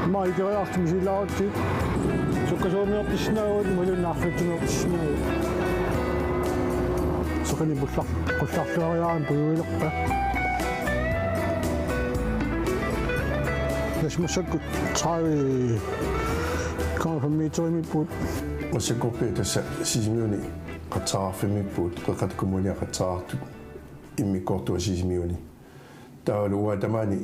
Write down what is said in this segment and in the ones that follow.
ما يقرأ أختم جيلاتي شو كشوم يطشنا ولين نعرفتهم يطشنا سكني بطلع شوية بيقول ليش مشكل صاير كان في ميتوي ميبود مشكل بيتس سيزميوني قد صار في ميبود قد كمونيا قد صار إمي كورتو سيزميوني تاولوا دماني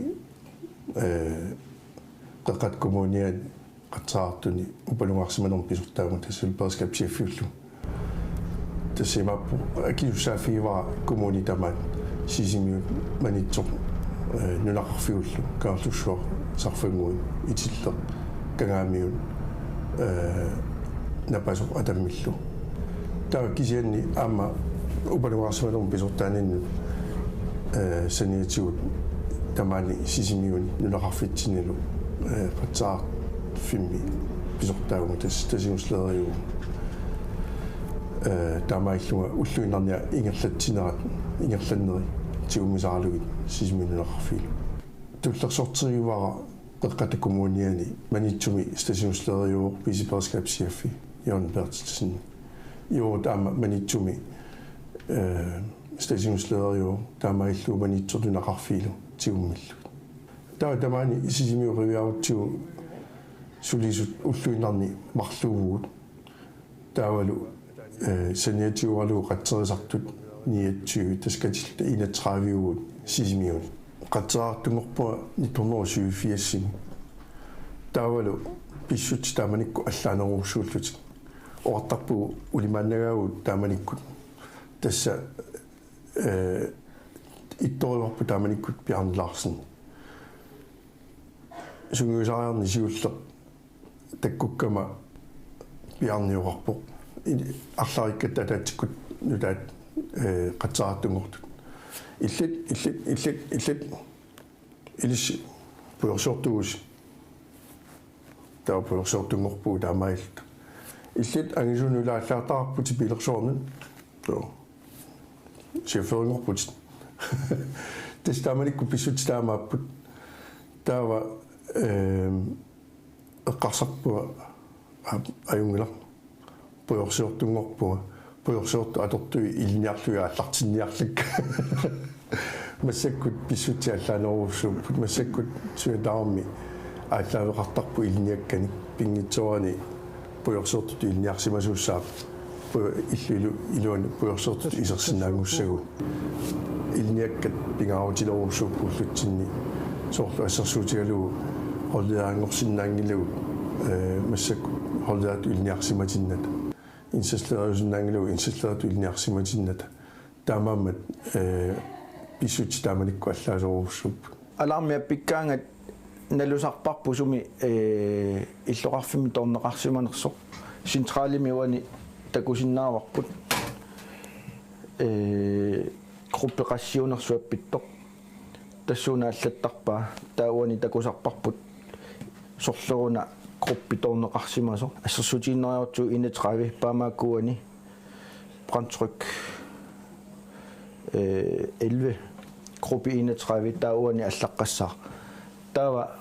قد كمونيا قد صارتني وبلو أحسن بيزور تاون تسول باسكت بشيفيلو تسمع أكيد شافي وا كموني دمان سيزميون مانيتو نلاقفيلو كارتو شو صافمون يتلا كغاميون نبازو أدميلو تا كيجيني أما وبلو أحسن بيزور تانين سنيتيو تماني سيزميوني نلاقفيتينيلو قد صار فيلمي بزغتاو تستزيون سلايو تامايلو ولوينانيا إنغلتينات إنغلتينري تيو مزالوي سيزمين نخفيل تولتر صوتي ورا قد كومونياني مانيتومي استزيون سلايو بيزي باسكاب سيفي يون بيرتسن يو دام مانيتومي استزيون سلايو تامايلو مانيتو نخفيلو تيو ميلو داماني سيزميو رياو تيو سوليزو ولويناني مخلوود تاولو سنيتي والو قد ترزقت نيتشو تسكتش إلى ترافيو سيزميون قد ترزقت نقبا نتونوشو في السن تاولو بيشوتش تامانيكو أسلانا وشولتش وطبو ولمانراو تامانيكو تسا إتولو تامانيكو بيان لارسن سنوزارن جيولتر تكوكما بيان يوربو أخلاق تاتكوت ندات قطعت نقطة إلش بورشوتوش تاو بورشوتو نقبو دا مايلت إلت أنجون لا ثلاثة بوتي بيلرشونن تو شيفر نقبو تستعملي كوبيشو تستعمل بوت تاو قصب أيونغلا بورشوتو نقبو بورشوتو أدوتو إلنيارلو أتلارتينيارلك مسكوت بيسوتي أتلانوشو مسكوت سوى دامي أتلانو غطاقبو إلنياركاني بينيتواني بورشوتو إلنيارسي مازوساب إلون بورشوتو إزرسناغوساغو إلنياركات بيناوتيلوشو بولوتيني سورتو أسرسوتيالو هولداangorsinnaangiluu массакку холдаат илниарсиматинната инсаллериусиннаангилуу инсаллерату илниарсиматинната таамааммат писсути тааманикку аллаасоруссуп алармиа пиккаангат налусарпарпу суми иллоқарфими торнеқарсиманерсоқ синтралими уани такусиннааварпут группеқассиунерсуаппиттоқ тассууна аллаттарпаа таауани такусарпарпут сорлеруна группи торнеқарсимасо ассерсутииннериорту инетрави паамааккуани брандтryk 11 группи инетрави таауани аллаққассаа таава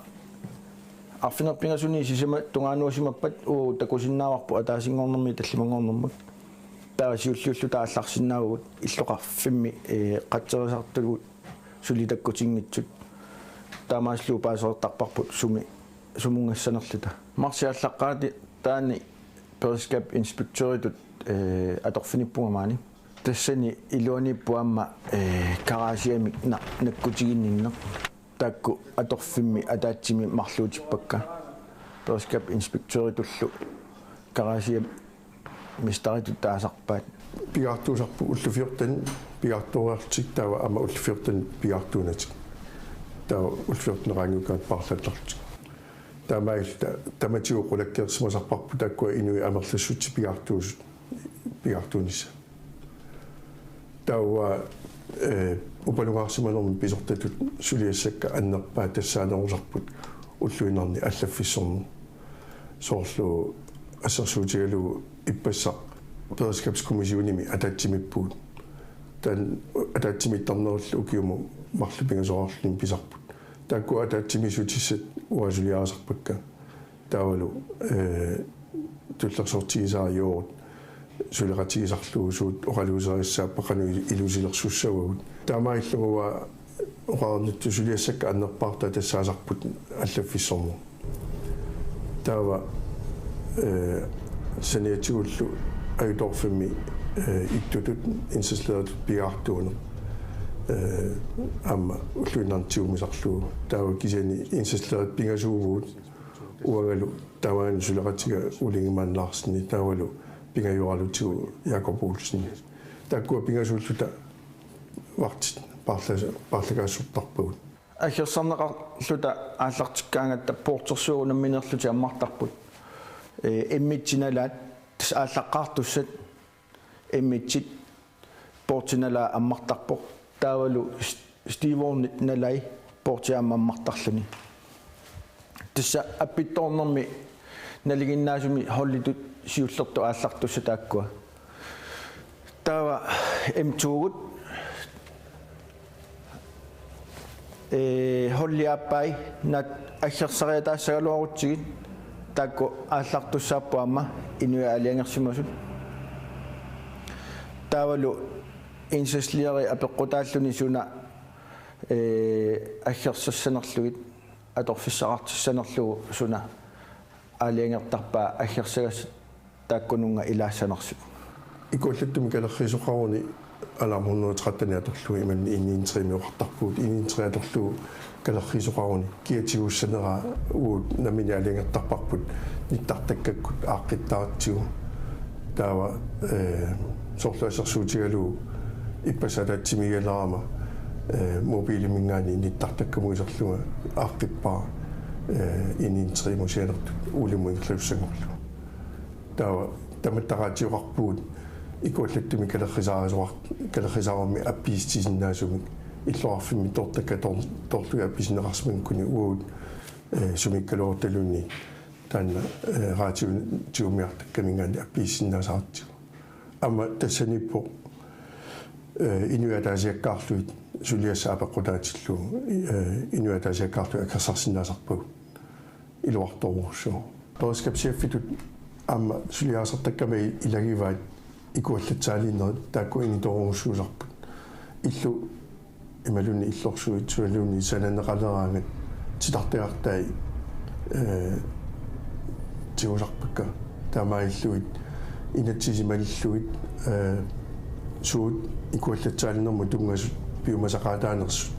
арфинерпингасуни сисима тунгаануусимаппат уу такусиннааварпу атаасингорнэрми таллимангорнэрмут таава сиуллууллу таалларсинаагут иллоқарфимми қатсерисартагут сулитаккутингитсут таамааслуу паасоортарпарпут суми сумунгассанерлута марсиаллаққаати таани перискап инспекторитут аторфиниппугамаани тассани илуаниппуамма караасиами наккутигинниннеқ таакку аторфимми атаатсими марлуутиппакка перискап инспекторитуллу караасиам мистаритут таасарпаат пиартуусарпу уллуфиортан пиартуаартик таава ама уллуфиортан пиартуунатик таава уллуфиортнераангукаат парлатлартик таамаилта таматиу qulakkeersimasarparpu takkua inui amerlassutsi pigartuunissa taua upalugaarsimanermi pisortatut suliassakka annerpaa tassaanerusarput ulluinarni allaffissormu soorlu assersuutigalu ippassaq periskapskommissionimi ataatsimippuut tan ataatsimittarnerullu ukiumu marlupingasoorlin pisarput taakku ataatsimisuutissat uasuliaasarpakka таавалу туллерсортигисаариуорут сулератигисарлуусуут оралуусериссааппа кану илусилерсуссагуут таамаиллугуа оқарнутту сулиассакка аннерпаарта тассаасарпут аллаффиссорну таава саниатигуллу аюторфимми иттутут инсислерат пиаартуунер амма уллуиннартигумисарлуу таава кисани инсислерат пингасуугуут уагалу тааваан сулератига улингимаанлаарсни таавалу пингаюралутигу Jakob Olsen таккуа пингасууллута вартит парлагаассуртарпугут агерсарнеқарлута ааллартиккаангатта поортерсуугунамминерлути аммартарпут иммитсиналаат тас ааллаққартуссат иммитсит поортиналаа аммартарпоқ таавалу стивоорнит налай поортиааммартарлуни тасса аппитторнерми налигиннаасуми холлитут сиуллерту ааллартусса тааккуа таава эмтуугут холлиаппай нат аггерсариатаассагалуарутсигит таакку ааллартуссааппуамма инуя алиангерсимасут таавалу инсаслиари апеққутааллуни суна аггерсассанерлугит аторфиссақартиссанерлугу суна алиангертарпаа аггерсагас тааккунунга илаассанерсут икууллаттуми калеррисоқаруни алармуннуутеқаттани аторлуи иман инниинтримиоқартарпуут инниинтриаторлугу калеррисоқаруни киатигуссанера уут намини алиангертарпарпут ниттартаккаккут ааққиттаратсигу таава сорлуасерсуутигалуу иппасалаатсимигалерама мобилимингаани ниттартаккамуисерлуга ааққиппаа инниинтримусианертут уулимуингерлуссагорлу таава таматтараатиоқарпуут икууллаттуми калеррисаарами аппиистисиннаасумик иллуарфимми тортакка торлуга апписинеқарсиманкуни уут сумиккалуорталунни таанна раатиунтиумиартаккамингаани аппииссиннаасаартигу ама тассаниппо инуятаасиаккаарлуит сулиассаапеққутаатиллу инуятаасиаккаарлу аккерсарсинаасарпагу илуарторуурсуу тоскапсиаффитут амма сулиаасартаккама илагиваат икуаллатсаалиннерит таакку иниторуурсуусарпут иллу ималуни иллорсуит суалуни сананеқалераангат титартиартай тиусарпакка таамаиллуит инатсисималиллуит суут икуаллатсаалиннерму тунгасут пиумасақаатаанерсут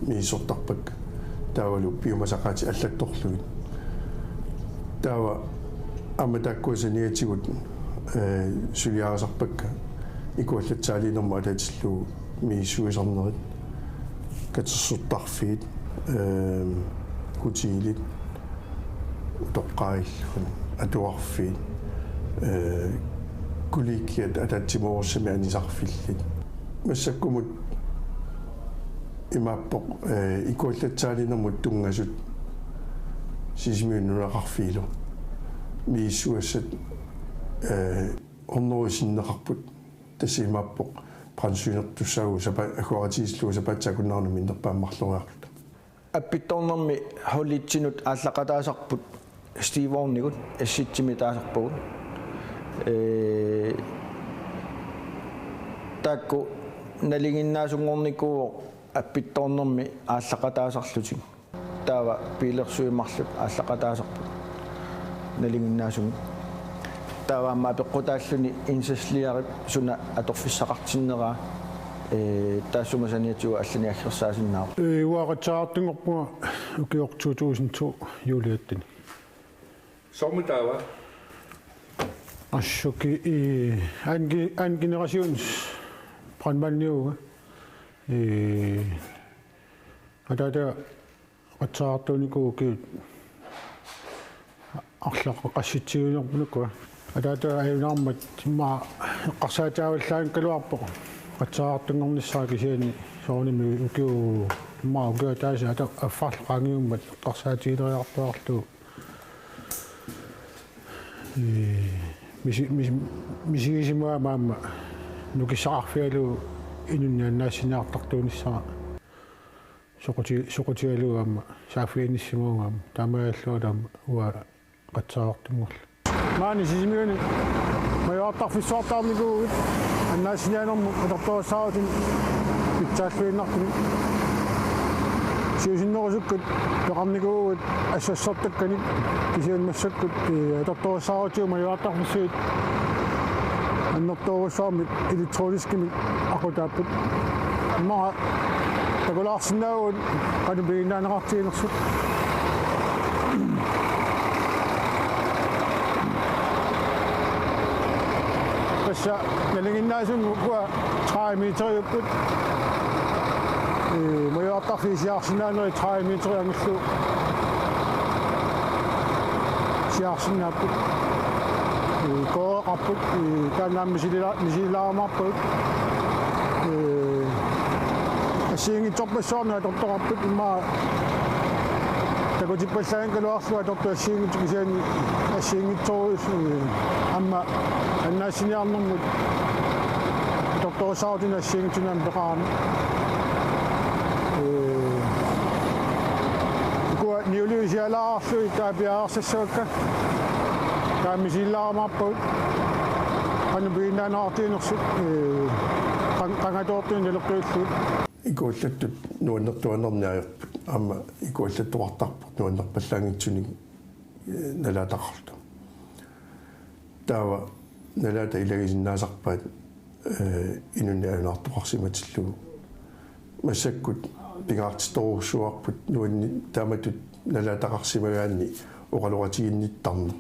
миисортарпакка таавалу пиумасақаати аллатторлуит таава амма таккуасаниатигут сулиарасарпакка икуаллатсаалинерму алатиллу миисуисарнерит катсуттарфиит кутиилит тоққаиллун атуарфиит куликиат ататсимоорсами анисарфиллит массаккумут имааппоқ икуаллатсаалинермут тунгасут сисмиуннунеқарфиилу мииссуассат орнорисиннеқарпут тассимааппоқ прансуинертуссаагу сапа акуаратиислугу сапаатсакуннаарну миннерпааммарлуриарлута аппитторнерми холлитсинут ааллақатаасарпут стивоорнигут асситсими таасарпагут таакку налигиннаасунгорникуу аппитторнерми ааллақатаасарлутик таава пилерсуимарлут ааллақатаасарпут налигиннаасуми тааваама апеққутааллуни инсаслиарип суна аторфиссақартиннераа таассумасаниатигу аллани аггерсаасиннаа уақатсаартунгорпуга укиор 2002 юлиаттани сомутаава ассуки ан генерасионс пранмалниуга атата атсаартуникуу ки арлаққасситсигунерпунукку атата аюнаармат тимма эққарсаатааваллаан калуарпоқ атсаартунгорниссаа кисиани сооними укиу тимма укиа тааса ата аффарлақангиуммат эққарсаатигилериарпаарлу мисигисимаа маама нукиссаарфиалу инуннианнаассинаартартуунissаа соқутигалугаама саафианиссимуугаама таамааллуалаама уа qatsaartumul maani sisimiuni majuartarfissuartaarnikuugit annaasinianermu qatartorassaarutin pitsaallуиннартumi siusinnerusukкут peqarnikuugit ассассартакканик кисианнассаккут аторторассааруутиу маjuartarfissuит аннэртооруссуармик электронискимик aqutaapпут маа такулаарсинаагуут канубигиннаанеқартиинерсут тасса налингиннаасунгу куа траимитериуппут маjuartarfisiаарсинаанери траимитериангиллу сиаарсинааппут коораппут тааннаам мисилаарамарпут ассиингитсорпассуарна аторторарпут имаа такутиппаллаган калуарлуа аторторассиингитсукисаани ассиингитсоруус амма аннаассиниарнэрмут аторторассаартина ассиингитсунаам пеқарами куа ниулиусиалаарарлуи таапиаарсассуакка таамисиллаарамарпут канубигиннаанеқартиинерсут qangatortuun nilortuilluut икууллаттут нуаннертуанерниаерпут аама икууллаттуартарпут нуаннерпаллаангитсуник налаатақарлу таава налаата илагисиннаасарпаат инунниаунартоқарсиматиллугу массаккут пингаартиторуссуарпут нуанни тааматут налаатақарсимагаанни оқалоратигинниттарна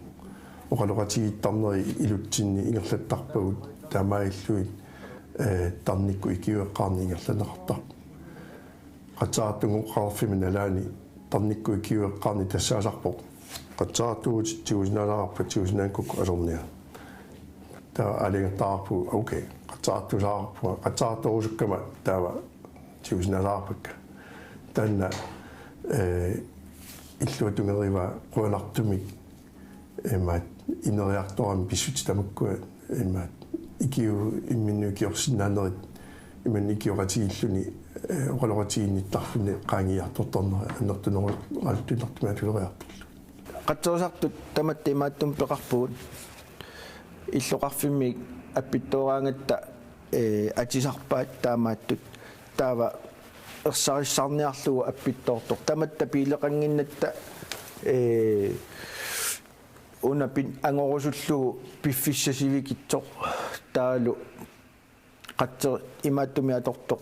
оқалоратигиттарнери илутсинни ингерлаттарпагут таамаиллуит тарникку икиуэққарни ингерланеқартар қатсаартунгоққарфими налаани тарникку икиуэққарни тассаасарпоқ қатсаартугут тиусиналаарпа тиусинаанкукку алерниа таа алингертаарпу окей қатсаартусаарпу қатсаарторусуккама таава тиусиналаарпакка танна иллуатунгерива қуанартумик эмаат инериарторами писсути тамаккуа эмаат икиу имминнуикиорсинаанерит иман икиоратигиллуни оқалоратигинниттарфуни qaangiartortornera аннертунералтунартумаатулериарперлу qatsuusartut tamatti imaattum peqarpugut иллоqarfimmiik аппиттооraangatta атисарпаат таамааттут таава ерсарissarniarlugu аппитtoortor tamatta piileqanginnatta унапин ангорусуллугу пиффиссасивикитсоқ таалу qatser имааттуми аторtoq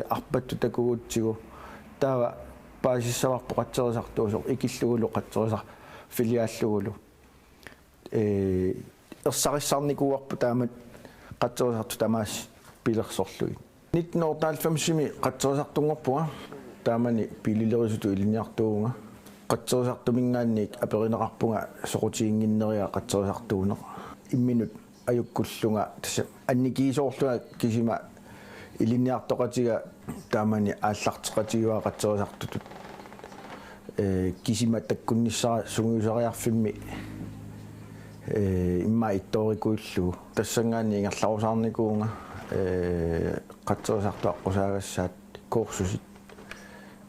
арпатту такугутсигу таава паасиссаварпо qatserisartuusoq икиллугулу qatserisar филиааллугулу ерсарissarnikuuarpu таамат qatserisartu тамаас пилерсорлуи 1995-ми qatserisartunngorpuga таамани пилилерисуту илиниартуунга qatserisartumингаанник аперинеқарпунга соқутиингиннериа qatserisartuuneq имминут аюккуллунга тасса анникиисоорлуга кисима илиниартоқатига таамани ааллартеқатигуа qatserisartutut кисима таккунниссара сунгиусариарфимми имма итторикуиллугу тассангаани ингерларусаарникуунга qatserisartu аққусаагассаат курсусит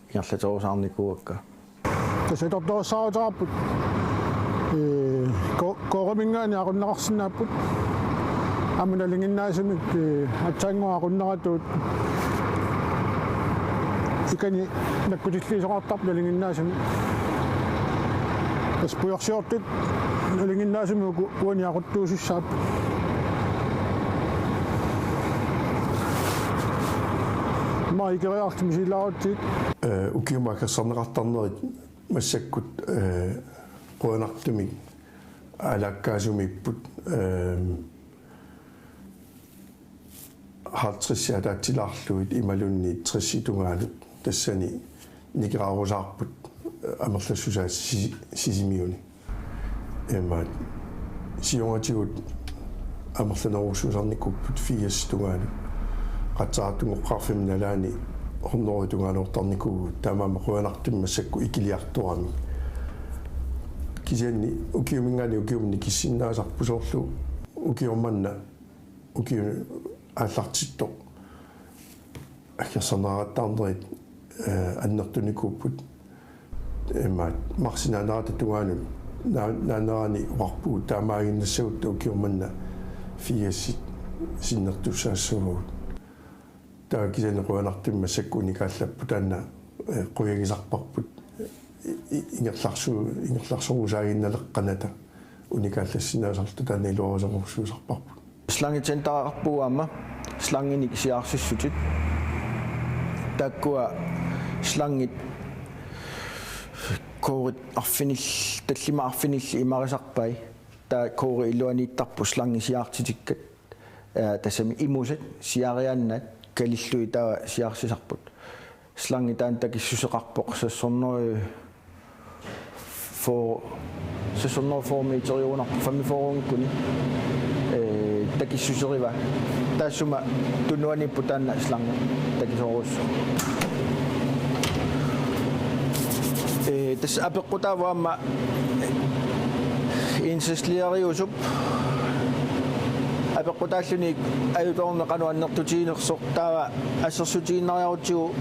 ингерлатерусаарникуакка тасаторторсаарутараппут коремингаани aqunneqarsinnaapпут амуналингиннаасумик атсаангуа aqunneратуут икани наккутиллиисоqartarp налингиннаасуми тас пуйорсиортут налингиннаасумиуку уаниақуттуусиссаап маикериартми силааруттик укиумакассарнеқартарнерит массаккут қуанартумик алаккаасумиппут халтриссиатаатилаарлуит ималунни трисситунгаалут тассани никераарусаарпут амерлассусаа сисимиуни эмаат сионгатигут амерланерусусарникуппут фиасситунгаалут qatsaartungoqqarfim nalaani hornoritungaanuortarnikugu taamaama quanartum massakku ikiliartorami kisianni ukiumingaani ukiumni kissinnaasarpusoorlu ukiummanna ukiu aallartittoq аккерсанааратаарнерит аннертуникууппут эмаат марсинаанаарата тугаанут наанерани уарпуу таамаагиннассагут укиуманна фиасси синнертуссаассугут таа кисанеқуанартимма саккуникааллаппу таанна қуягисарпарпут ингерларсуусаагинналеққаната уникааллассинаасарту таана илуарусамурсуусарпарпут слангитентаарпуаама слангиник сиарсиссутит таккуа слангит коорит арфинил таллима арфинилли имарисарпай таа коори илуанииттарпу сланги сиартитиккат тассами имусат сиариааннат калиллуи таа сиарсисарпут сланги таан такиссусеқарпоқ сассорнери формиитериунарпу фамифорунгкуни такиссусерива таассума тунуаниппу таанна сланга такисоруссу тас апеққутааваама инсеслиариусуп апеққутааллуни аюторнеқануаннертутиинерсоқ таава ассерсутииннариарутигу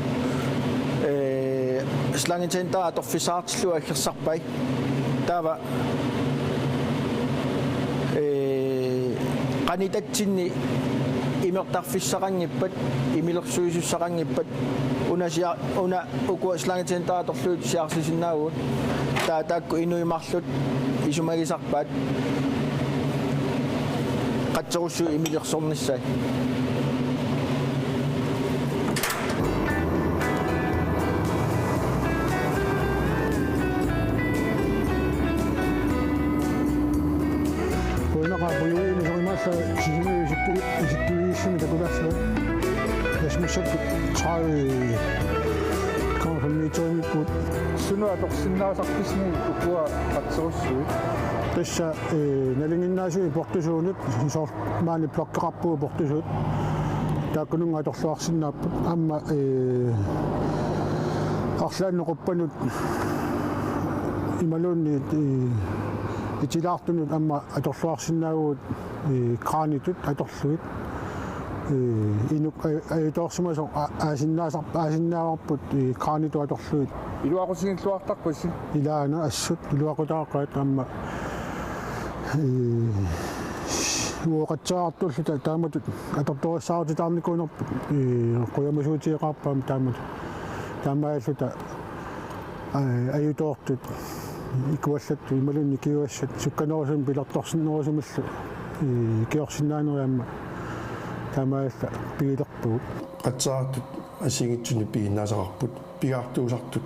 слангитентаа торфисаартиллуа аггерсарпай таава qanitatsинни имертарфиссақангиппат имилерсуисуссақангиппат уна укуа слангитентаа торлуут сиарсисиннаагут таакку инуимарлут исумагисарпаат қатсеруссу имилерсорниссаа Isittuiissimi takulaarsua yasmussakku trai konfirmiitoriimikkuut sunua torsinnaasarpismu ukua qatserussui tassa nalinginnaasui portusuunut soor maani plokkeqarpuu portusuut taakkununga torluarsinnaappu amma arlaannequppanut imaluunni itilaartunut amma atorluarsinnaaguut kraanitut atorluit inuk aitoorsumaso aasinnaarput kraanitu atorluit iluaqusingilluartarpassi ilaana assut iluaqutaaqaat amma uoqatsaartulluta taamatut atortorissaarutitaarnikuunerput quyamasuutiiqarpaam taamaalluta ayutoortut ikuallattu imalunni kiuassat sukkanerusum pilertorsinnerusumallu kiorsinnaaneriamma taamaalla piilerpuut qatsaartut asingitsuni piinnaasaqarput pigaartuusartut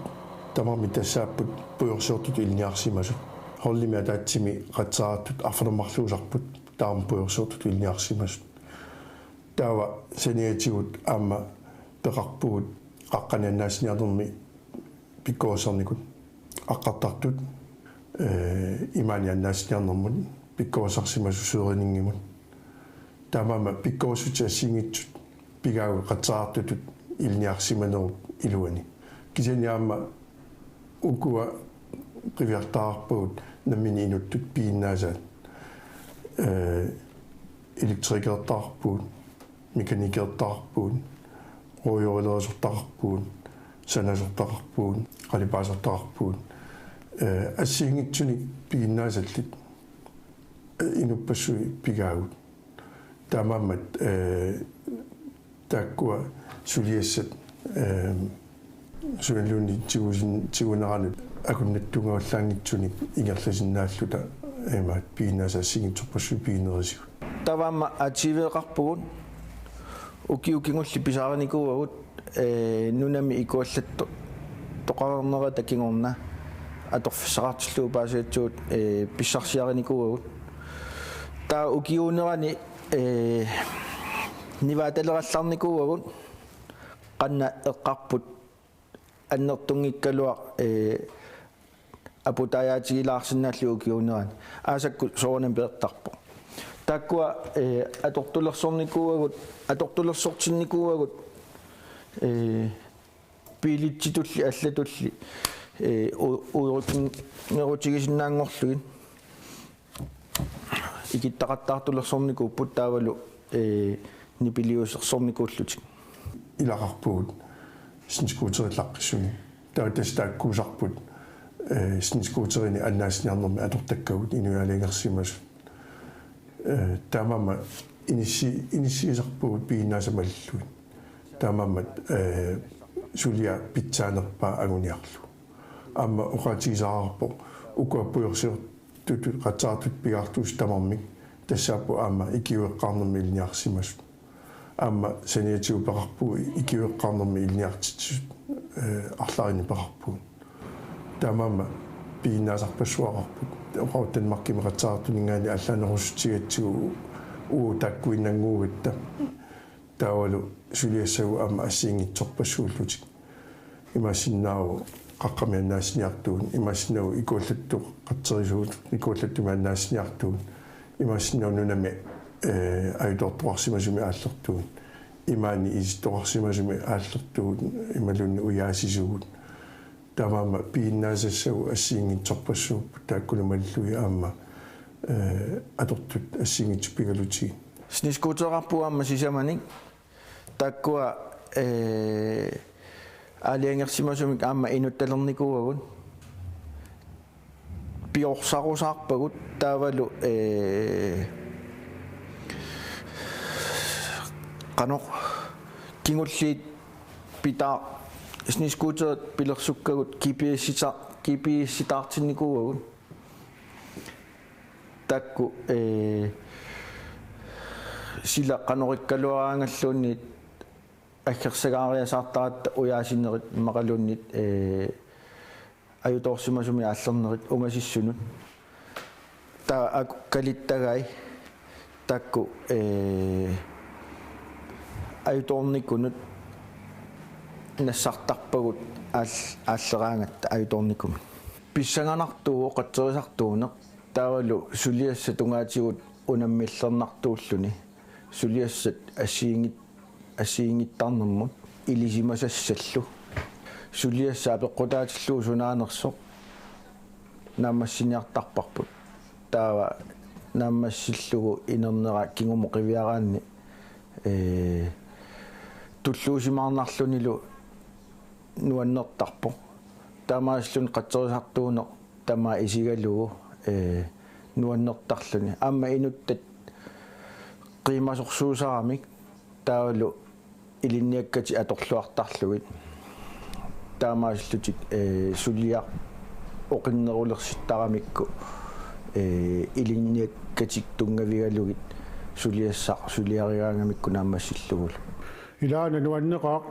tamarmi tassaapput puyorsiortut ilniarsimasut hollimi ataatsimi qatsaartut arfanermarluusarput taarma puyorsiortut ilniarsimasut taava saniatigut aamma peqarpugut qaqqaniannaasiniarnermi pikkuusernikut aqqartartut imaaniannaasiniarnermut pikkuusarsimasussueriningimut taamama pikkuusuti assingitsut pigaagu qatsaartutut ilniarsimanerup iluani kisaniaamma ukua qiviartaarpuut nammini inuttut piinnaasaat elektrikertarpuut mekanikertarpuut ruujurilerisortaqarpuut sanasortaqarpuut qalipaasortaqarpuut assingitsuni piinnaasallit inuppasui pigaagut taamammat taakkua suliassat suanluunni tiguneranut akunnattungaullaangitsuni ingerlasinnaаллута эмаат piinnaasaassingitsorpassui piinerisigut таваама ативеэқарпугут укиукингулли писаариникууагут нунами икуаллатту тоқарнера такингорна аторфиссақартиллуу паасиатсуут писсарсиариникууагут таа укиунерани нивааталералларникууагут qanna eqqarput annertunngikkalua aputaajaatigilaarsinnaallu ukiunerani aasakku soornam peertarpo takkua atortulersornikuuagut atortulersortinnikuuagut piilittitulli allatulli uuruttingerutigisinnaangorlugin ikittaqattaartulersorniku puttaavalu nipiliusersornikuullutik ilaqarpugut sinskuuterillaqqissuni taatastaakkuusarput синискуутерини аннаасниарнэрми атортаккагут инуяалингерсимас таамаама инисиисарпугут пииннаасамаллуит таамаамат сулиа питсаанерпаа агуниарлу аама уqaатигисаарарпо укуаппуйорсиор туту qatsaartut pigaartuus tamarmik тассааппу аама икиуэққарнэрми илниарсимас аама саниатигу пеқарпу икиуэққарнэрми илниартитсут арлаарини пеқарпу таамаама пииннаасарпассуақарпут оқаутанмаркими qatsaartuningaani аллаанерусутигатсигу таккуиннангуугатта таавалу сулиассагу аама ассиингитсорпассууллутик имаасиннааву qaqqamiannaasiniartuun imaasinnagu ikuullattu qatserisuut ikuullattuma имаасиннау нунами аидортуарсимасуми ааллертуун имаани истуарсимасуми ааллертуун ималунни уяасисугут тамаама пииннаасассагу ассиингитсорпассууппу тааккулумаллуи аама атортут ассиингитсуппигалути снискуутерарпуамма сисаманик таккуа алиангерсимасумик аама инутталерникуугагун пиорсарусаарпагут таавалу канор кингуллиит питаа снискуутерат пилерсуккагут кипиисситаартинникуугагун такку сила канориккалуараангаллуунниит аггерсагаариасаартаратта уяасиннерит мақалууннит аюторсимасуми ааллернерит унгасиссунут та калиттагай такку аюторникунут нассартарпагут ааллераангатта аюторникуми писсанганартуу qatserisartuuneq таавалу сулиасса тунгаатигут унаммиллернартууллуни сулиассат ассиингиттарнэрмут илисимасассаллу сулиассаа пеққутаатиллуу сунаанерсоқ наамассиниартарпарпут таава наамассиллугу инернера кингумо қивиараанни туллуусимаарнарлунилу нуаннертарпо таамааслун qatserisartuuneq тамаа исигалугу нуаннертарлуни аама инуттат қимасорсуусарамик таавалу илинниаккати аторлуартарлугит таамааслутик сулиа оқиннерулерситтарамикку илинниаккатик тунгавигалугит сулиаригаангамикку наамассиллугул илаана нуаннеқаа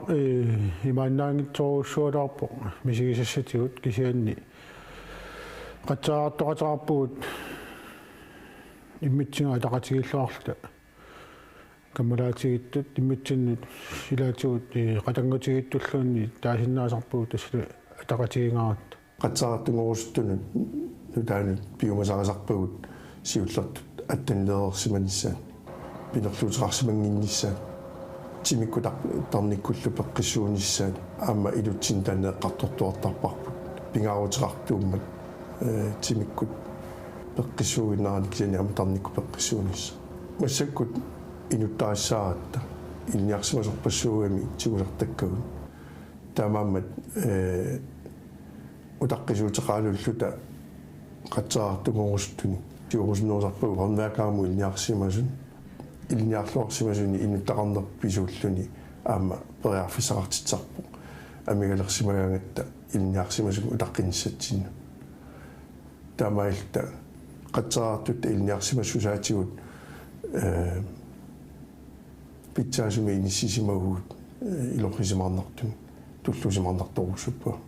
имааннаангитсоруссуалаарпо мисигисассатигут кисианни qatsaartoqatarappugut иммитсингаа тақатигиллуарлута каммалаатигиттут иммитсиннут силаатигут қатангутигиттуллуунни таасиннаасарпугут тассала тақатигингаарат qatsaartungorustунут нутаанут пиумасарасарпагут сиуллертут аттанлеерсиманиссаат пинерлуутеқарсимангинниссаат тимикку тарниккуллу пеққиссуунissaат аама илутсин танеққартортуартарпарпут пингаарутеқартууммат тимиккут пеққиссууиннаарник кисани ама тарникку пеққиссуунисса массаккут инуттаассааратта илниарсимасорпассуугами тигулертаккагут таамааммат утаққисуутеқаалуллута қатсаартугорустуни тиурусинуусарпагу хорнваакааму илниарсимасун илниарлуарсимасуни инуттақарнерписууллуни аама периарфисақартитсарпу амигалерсимагаангатта илниарсимасугу утаққиниссатсинну таамаилта қатсаартутта илниарсимассусаатигут питсаасуми иниссисимагуут илоррисимаарнартуми туллусимаарнарторусуппа